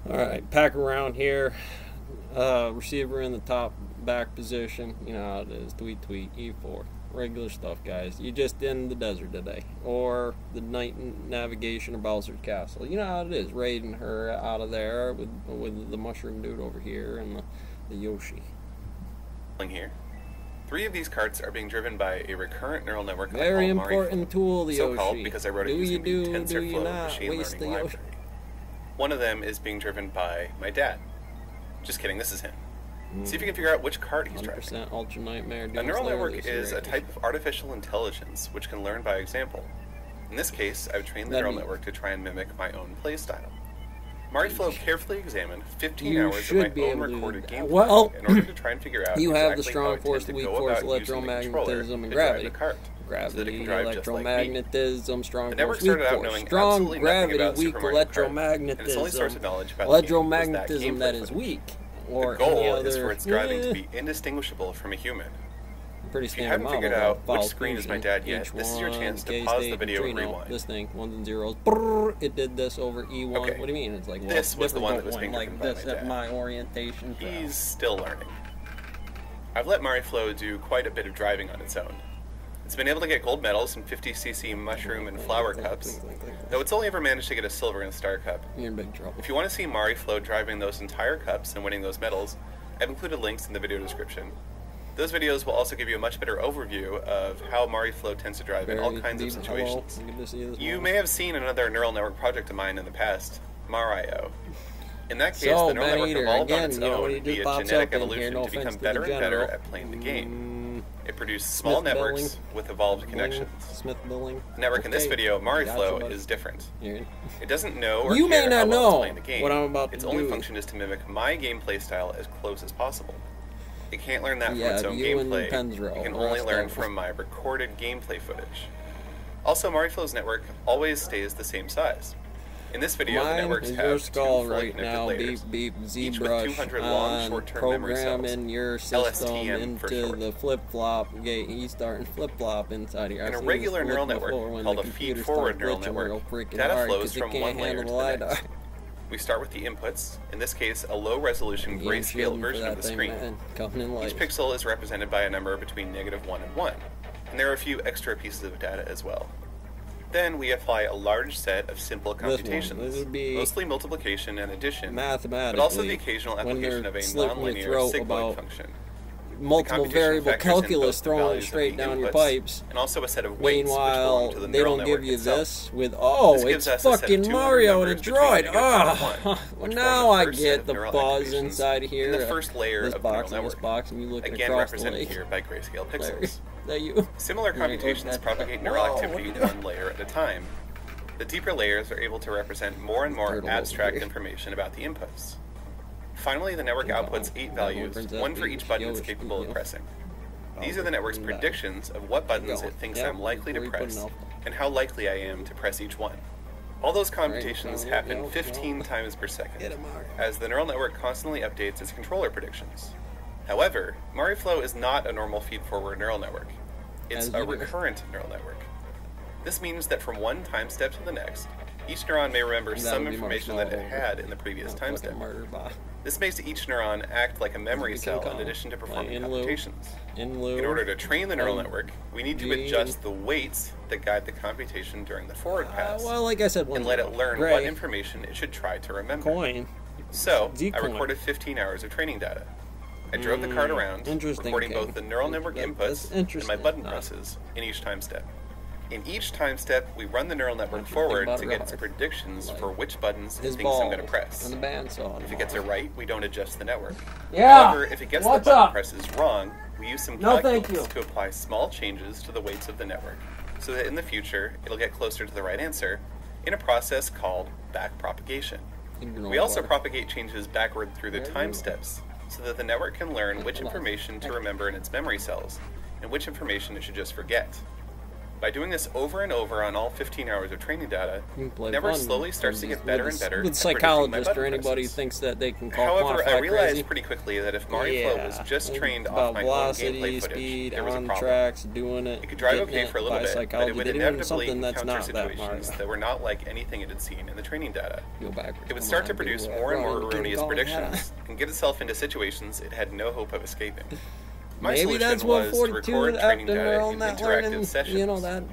Alright, pack around here. Receiver in the top back position. You know how it is. Tweet, tweet, E4. Regular stuff, guys. You just in the desert today. Or the night navigation of Bowser's Castle. You know how it is. Raiding her out of there with the mushroom dude over here and the Yoshi. Here. 3 of these carts are being driven by a recurrent neural network. Very important tool, the Yoshi. So-called because I wrote it using the TensorFlow machine learning library. One of them is being driven by my dad. Just kidding, this is him. See if you can figure out which cart he's driving. Ultra Nightmare. A neural network is a type of artificial intelligence which can learn by example. In this case, I've trained the neural network to try and mimic my own playstyle. MariFlow carefully examined 15 hours of my own recorded gameplay in order to try and figure out you have the exactly strong force, the weak force, electromagnetism, and gravity. Gravity, electromagnetism, strong force, weak force. Strong gravity, weak electromagnetism. Electromagnetism that is weak. The goal is for its driving to be indistinguishable from a human. If you haven't figured out which screen is my dad yet, this is your chance to pause the video and rewind. This thing, ones and zeros. Brrr, it did this over E1. Okay. What do you mean? It's like, well, this was the one that was being like driven this by my at dad. my orientation. He's still learning. I've let MariFlow do quite a bit of driving on its own. It's been able to get gold medals in 50cc mushroom and flower cups, though it's only ever managed to get a silver and star cup. You're in big trouble. If you want to see MariFlow driving those entire cups and winning those medals, I've included links in the video description. Those videos will also give you a much better overview of how MariFlow tends to drive in all kinds of situations. You may have seen another neural network project of mine in the past, Mario. In that case, the neural network evolved on its own via genetic evolution to become better and better at playing the game. It produced small networks with evolved connections. The network in this video, MariFlow, is different. It doesn't know or care how well it's playing the game. Its only function is to mimic my gameplay style as close as possible. It can't learn that from its own gameplay. It can only learn from my recorded gameplay footage. Also, MariFlow's network always stays the same size. In this video, the networks have 2 fully connected layers, each with 200 long short-term memory cells. Your system LSTM into the flip-flop. He's starting flip-flop inside here. In a regular neural network called a feed-forward neural network, data flows from one layer to the next. We start with the inputs, in this case a low-resolution grayscale version of the screen. Each pixel is represented by a number between -1 and 1, and there are a few extra pieces of data as well. Then we apply a large set of simple computations, mostly multiplication and addition, but also the occasional application of a nonlinear sigmoid function. Multiple variable calculus thrown straight down your pipes. And also a set of weights Meanwhile, which belong to the they neural don't give network you itself. this with, oh, it's fucking Mario and a droid. Oh, well, now I get the buzz inside here. The first layer this of box neural and this network, box, and you look again across the represented lake. here by grayscale pixels. That you? Similar computations propagate neural activity one layer at a time. The deeper layers are able to represent more and more abstract information about the inputs. Finally, the network outputs 8 values, 1 for each button it's capable of pressing. These are the network's predictions of what buttons it thinks I'm likely to press, and how likely I am to press each one. All those computations happen 15 times per second, as the neural network constantly updates its controller predictions. However, MariFlow is not a normal feed-forward neural network. It's a recurrent neural network. This means that from one time step to the next, each neuron may remember some information that it had in the previous time step. This makes each neuron act like a memory cell in addition to performing computations. In order to train the neural network, we need to adjust the weights that guide the computation during the forward pass, well, like I said, and let it learn what information it should try to remember. So, I recorded 15 hours of training data. I drove the cart around, recording both the neural network inputs and my button presses in each time step. In each time step, we run the neural network forward to get its predictions for which buttons it thinks I'm going to press. If it gets it right, we don't adjust the network. However, if it gets the button presses wrong, we use some calculus to apply small changes to the weights of the network, so that in the future, it'll get closer to the right answer in a process called backpropagation. We also propagate changes backward through the time steps, so that the network can learn which information to remember in its memory cells, and which information it should just forget. By doing this over and over on all 15 hours of training data, the network slowly starts to get better and better with at predicting my psychologists button or anybody presses. thinks that they can call However, I quantify realized crazy. pretty quickly that if MariFlow was just trained off my own velocity, gameplay footage, speed, there was a on problem. tracks, doing it. It could drive getting okay for a little by bit, but psychology. it would They do inevitably something that's encounter not that situations hard. that were not like anything it had seen in the training data. Go backwards. It would Come start on, to produce do more and more Run, get erroneous going. predictions and get itself into situations it had no hope of escaping. My Maybe that's solution what was to 42 record training after data all in that interactive learning, sessions. you know that.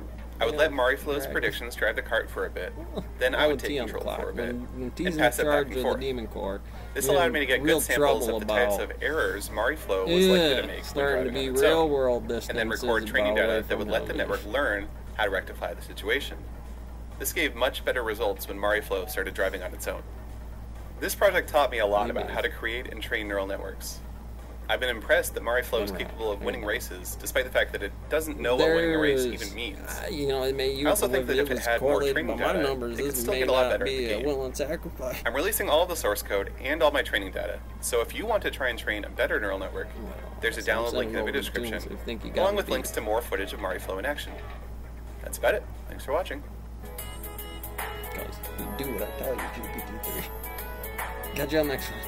I would let MariFlow's Right. predictions drive the cart for a bit, then I would take T on the control clock. for a bit, When T's and in pass it back charge and of the forth. Demon Core, This we're allowed in me to get real good samples trouble of the types about of errors MariFlow was likely to make when starting to driving be on its real own, world distances. and then record training about data away that from would let the home. network learn how to rectify the situation. This gave much better results when MariFlow started driving on its own. This project taught me a lot about how to create and train neural networks. I've been impressed that MariFlow is capable of winning races, despite the fact that it doesn't know what winning a race even means. You know, it may I also think that if it had more training by my data, numbers, it could this still may get a lot not better at be the a game. willing sacrifice. I'm releasing all of the source code and all my training data, so if you want to try and train a better neural network, there's a download link in the video description, along with links to more footage of MariFlow in action. That's about it. Thanks for watching. Because you do what I tell you, GPT-3. Catch you on the next one.